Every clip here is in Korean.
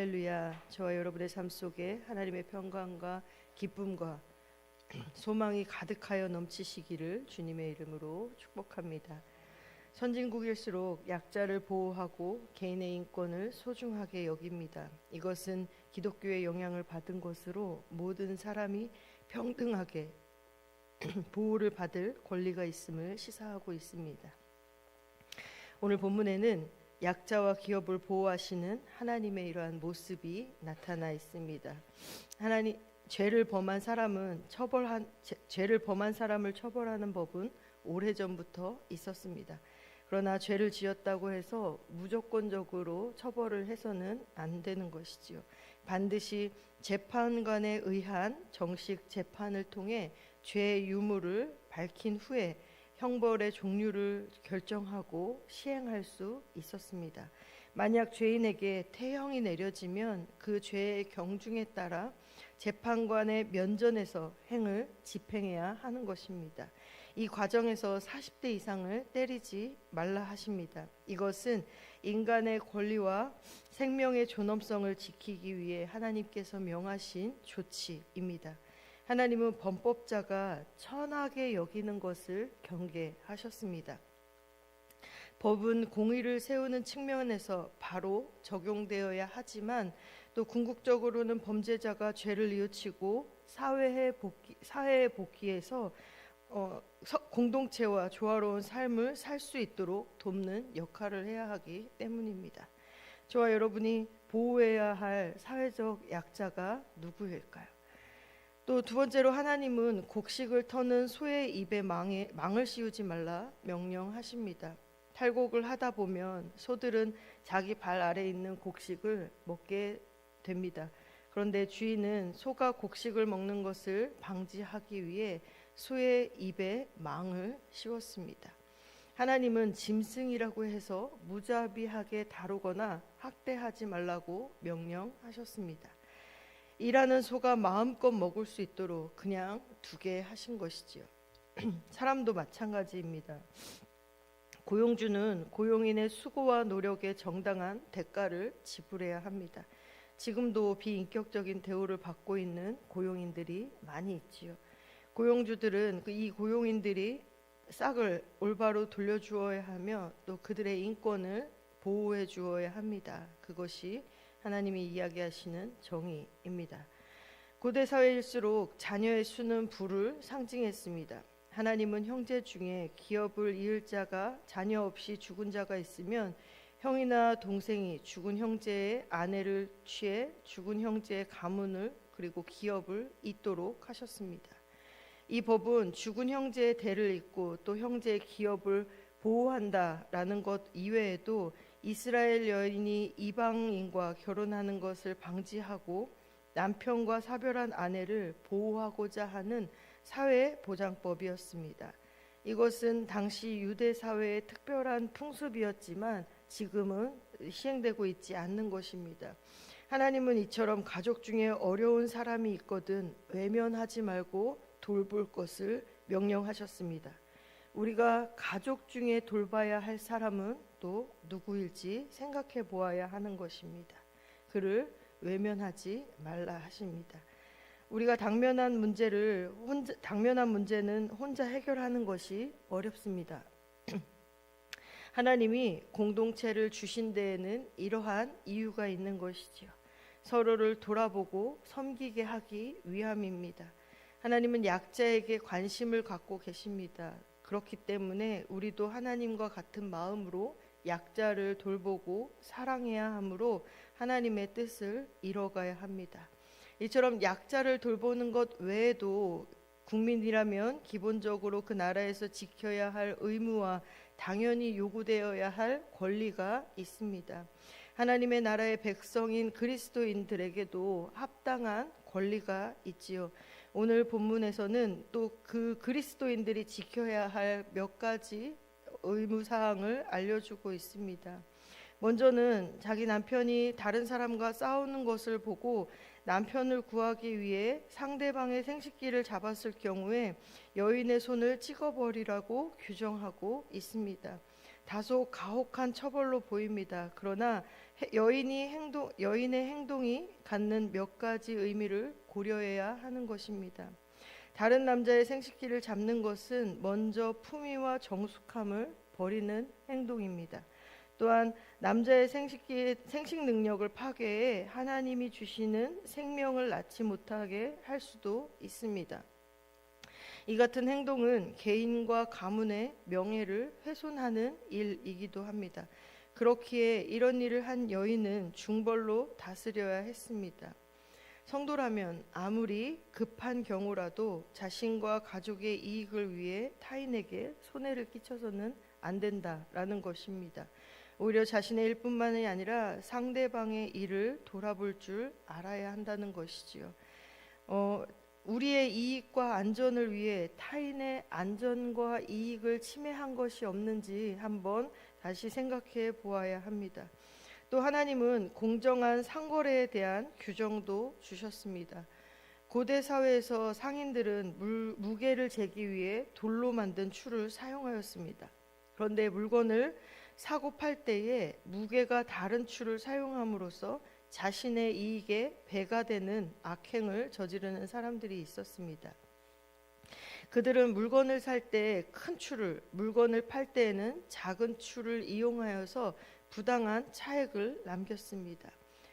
할렐루야. 저와 여러분의 삶 속에 하나님의 평강과 기쁨과 소망이 가득하여 넘치시기를 주님의 이름으로 축복합니다. 선진국일수록 약자를 보호하고 개인의 인권을 소중하게 여깁니다. 이것은 기독교의 영향을 받은 것으로 모든 사람이 평등하게 보호를 받을 권리가 있음을 시사하고 있습니다. 오늘 본문에는 약자와 기업을 보호하시는 하나님의 이러한 모습이 나타나 있습니다. 죄를 범한 사람을 처벌하는 법은 오래전부터 있었습니다. 그러나 죄를 지었다고 해서 무조건적으로 처벌을 해서는 안 되는 것이지요. 반드시 재판관에 의한 정식 재판을 통해 죄의 유무를 밝힌 후에 형벌의 종류를 결정하고 시행할 수 있었습니다. 만약 죄인에게 태형이 내려지면 그 죄의 경중에 따라 재판관의 면전에서 행을 집행해야 하는 것입니다. 이 과정에서 40대 이상을 때리지 말라 하십니다. 이것은 인간의 권리와 생명의 존엄성을 지키기 위해 하나님께서 명하신 조치입니다. 하나님은 범법자가 천하게 여기는 것을 경계하셨습니다. 법은 공의를 세우는 측면에서 바로 적용되어야 하지만 또 궁극적으로는 범죄자가 죄를 뉘우치고 사회에 복귀해서 공동체와 조화로운 삶을 살 수 있도록 돕는 역할을 해야 하기 때문입니다. 저와 여러분이 보호해야 할 사회적 약자가 누구일까요? 또 두 번째로 하나님은 곡식을 터는 소의 입에 망을 씌우지 말라 명령하십니다. 탈곡을 하다 보면 소들은 자기 발 아래에 있는 곡식을 먹게 됩니다. 그런데 주인은 소가 곡식을 먹는 것을 방지하기 위해 소의 입에 망을 씌웠습니다. 하나님은 짐승이라고 해서 무자비하게 다루거나 학대하지 말라고 명령하셨습니다. 일하는 소가 마음껏 먹을 수 있도록 그냥 두게 하신 것이지요. 사람도 마찬가지입니다. 고용주는 고용인의 수고와 노력에 정당한 대가를 지불해야 합니다. 지금도 비인격적인 대우를 받고 있는 고용인들이 많이 있지요. 고용주들은 이 고용인들이 싹을 올바로 돌려주어야 하며 또 그들의 인권을 보호해 주어야 합니다. 그것이 하나님이 이야기하시는 정의입니다. 고대 사회일수록 자녀의 수는 부를 상징했습니다. 하나님은 형제 중에 기업을 이을 자가 자녀 없이 죽은 자가 있으면 형이나 동생이 죽은 형제의 아내를 취해 죽은 형제의 가문을 그리고 기업을 잇도록 하셨습니다. 이 법은 죽은 형제의 대를 잇고 또 형제의 기업을 보호한다라는 것 이외에도 이스라엘 여인이 이방인과 결혼하는 것을 방지하고 남편과 사별한 아내를 보호하고자 하는 사회 보장법이었습니다. 이것은 당시 유대 사회의 특별한 풍습이었지만 지금은 시행되고 있지 않는 것입니다. 하나님은 이처럼 가족 중에 어려운 사람이 있거든 외면하지 말고 돌볼 것을 명령하셨습니다. 우리가 가족 중에 돌봐야 할 사람은 또 누구일지 생각해 보아야 하는 것입니다. 그를 외면하지 말라 하십니다. 우리가 당면한 문제는 혼자 해결하는 것이 어렵습니다. 하나님이 공동체를 주신 데에는 이러한 이유가 있는 것이지요. 서로를 돌아보고 섬기게 하기 위함입니다. 하나님은 약자에게 관심을 갖고 계십니다. 그렇기 때문에 우리도 하나님과 같은 마음으로 약자를 돌보고 사랑해야 하므로 하나님의 뜻을 이뤄가야 합니다. 이처럼 약자를 돌보는 것 외에도 국민이라면 기본적으로 그 나라에서 지켜야 할 의무와 당연히 요구되어야 할 권리가 있습니다. 하나님의 나라의 백성인 그리스도인들에게도 합당한 권리가 있지요. 오늘 본문에서는 또 그 그리스도인들이 지켜야 할 몇 가지 의무사항을 알려주고 있습니다. 먼저는 자기 남편이 다른 사람과 싸우는 것을 보고 남편을 구하기 위해 상대방의 생식기를 잡았을 경우에 여인의 손을 찍어버리라고 규정하고 있습니다. 다소 가혹한 처벌로 보입니다. 그러나 여인의 행동이 갖는 몇 가지 의미를 고려해야 하는 것입니다. 다른 남자의 생식기를 잡는 것은 먼저 품위와 정숙함을 버리는 행동입니다. 또한 남자의 생식 능력을 파괴해 하나님이 주시는 생명을 낳지 못하게 할 수도 있습니다. 이 같은 행동은 개인과 가문의 명예를 훼손하는 일이기도 합니다. 그렇기에 이런 일을 한 여인은 중벌로 다스려야 했습니다. 성도라면 아무리 급한 경우라도 자신과 가족의 이익을 위해 타인에게 손해를 끼쳐서는 안 된다라는 것입니다. 오히려 자신의 일뿐만이 아니라 상대방의 일을 돌아볼 줄 알아야 한다는 것이지요. 우리의 이익과 안전을 위해 타인의 안전과 이익을 침해한 것이 없는지 한번 다시 생각해 보아야 합니다. 또 하나님은 공정한 상거래에 대한 규정도 주셨습니다. 고대 사회에서 상인들은 무게를 재기 위해 돌로 만든 추를 사용하였습니다. 그런데 물건을 사고 팔 때에 무게가 다른 추를 사용함으로써 자신의 이익에 배가 되는 악행을 저지르는 사람들이 있었습니다. 그들은 물건을 살 때 큰 추를, 물건을 팔 때에는 작은 추를 이용하여서 부당한 차액을 남겼습니다.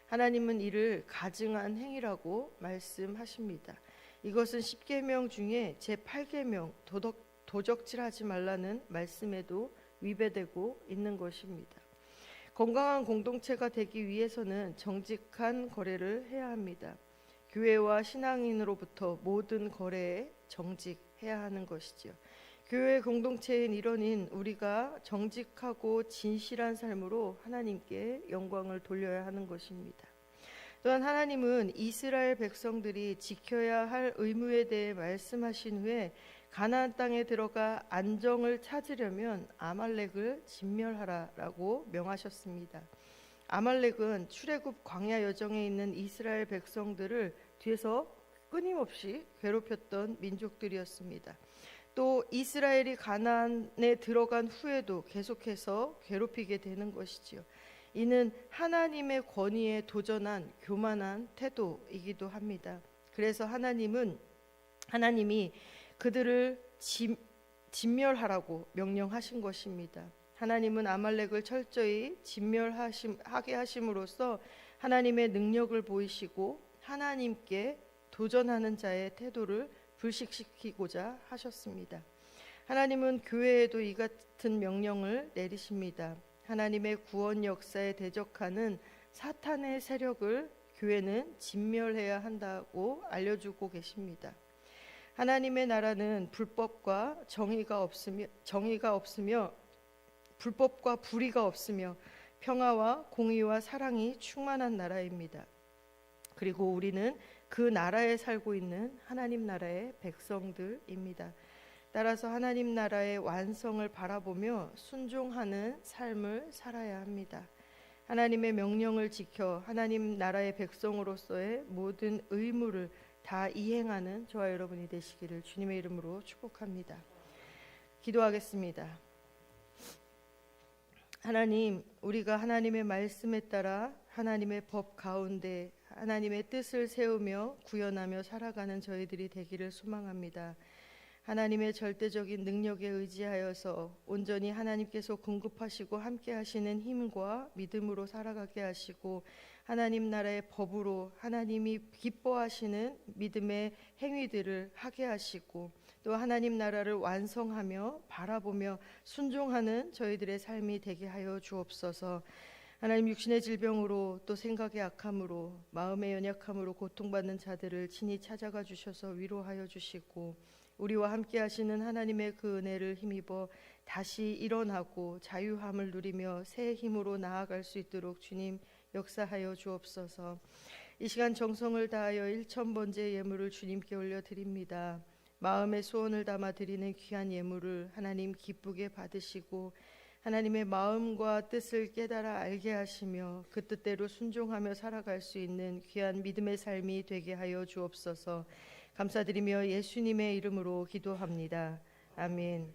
하나님은 이를 가증한 행위라고 말씀하십니다. 이것은 10계명 중에 제8계명 도적질하지 말라는 말씀에도 위배되고 있는 것입니다. 건강한 공동체가 되기 위해서는 정직한 거래를 해야 합니다. 교회와 신앙인으로부터 모든 거래에 정직해야 하는 것이지요. 교회 공동체인 일원인 우리가 정직하고 진실한 삶으로 하나님께 영광을 돌려야 하는 것입니다. 또한 하나님은 이스라엘 백성들이 지켜야 할 의무에 대해 말씀하신 후에 가나안 땅에 들어가 안정을 찾으려면 아말렉을 진멸하라라고 명하셨습니다. 아말렉은 출애굽 광야 여정에 있는 이스라엘 백성들을 뒤에서 끊임없이 괴롭혔던 민족들이었습니다. 또 이스라엘이 가나안에 들어간 후에도 계속해서 괴롭히게 되는 것이지요. 이는 하나님의 권위에 도전한 교만한 태도이기도 합니다. 그래서 하나님이 그들을 진멸하라고 명령하신 것입니다. 하나님은 아말렉을 철저히 진멸하게 하심으로써 하나님의 능력을 보이시고 하나님께 도전하는 자의 태도를 불식시키고자 하셨습니다. 하나님은 교회에도 이 같은 명령을 내리십니다. 하나님의 구원 역사에 대적하는 사탄의 세력을 교회는 진멸해야 한다고 알려주고 계십니다. 하나님의 나라는 불법과 불법과 불의가 없으며 평화와 공의와 사랑이 충만한 나라입니다. 그리고 우리는 그 나라에 살고 있는 하나님 나라의 백성들입니다. 따라서 하나님 나라의 완성을 바라보며 순종하는 삶을 살아야 합니다. 하나님의 명령을 지켜 하나님 나라의 백성으로서의 모든 의무를 다 이행하는 저와 여러분이 되시기를 주님의 이름으로 축복합니다. 기도하겠습니다. 하나님, 우리가 하나님의 말씀에 따라 하나님의 법 가운데 하나님의 뜻을 세우며 구현하며 살아가는 저희들이 되기를 소망합니다. 하나님의 절대적인 능력에 의지하여서 온전히 하나님께서 공급하시고 함께 하시는 힘과 믿음으로 살아가게 하시고 하나님 나라의 법으로 하나님이 기뻐하시는 믿음의 행위들을 하게 하시고 또 하나님 나라를 완성하며 바라보며 순종하는 저희들의 삶이 되게 하여 주옵소서. 하나님, 육신의 질병으로 또 생각의 악함으로 마음의 연약함으로 고통받는 자들을 친히 찾아가 주셔서 위로하여 주시고 우리와 함께 하시는 하나님의 그 은혜를 힘입어 다시 일어나고 자유함을 누리며 새 힘으로 나아갈 수 있도록 주님 역사하여 주옵소서. 이 시간 정성을 다하여 1000번째 예물을 주님께 올려드립니다. 마음의 소원을 담아 드리는 귀한 예물을 하나님 기쁘게 받으시고 하나님의 마음과 뜻을 깨달아 알게 하시며 그 뜻대로 순종하며 살아갈 수 있는 귀한 믿음의 삶이 되게 하여 주옵소서. 감사드리며 예수님의 이름으로 기도합니다. 아멘.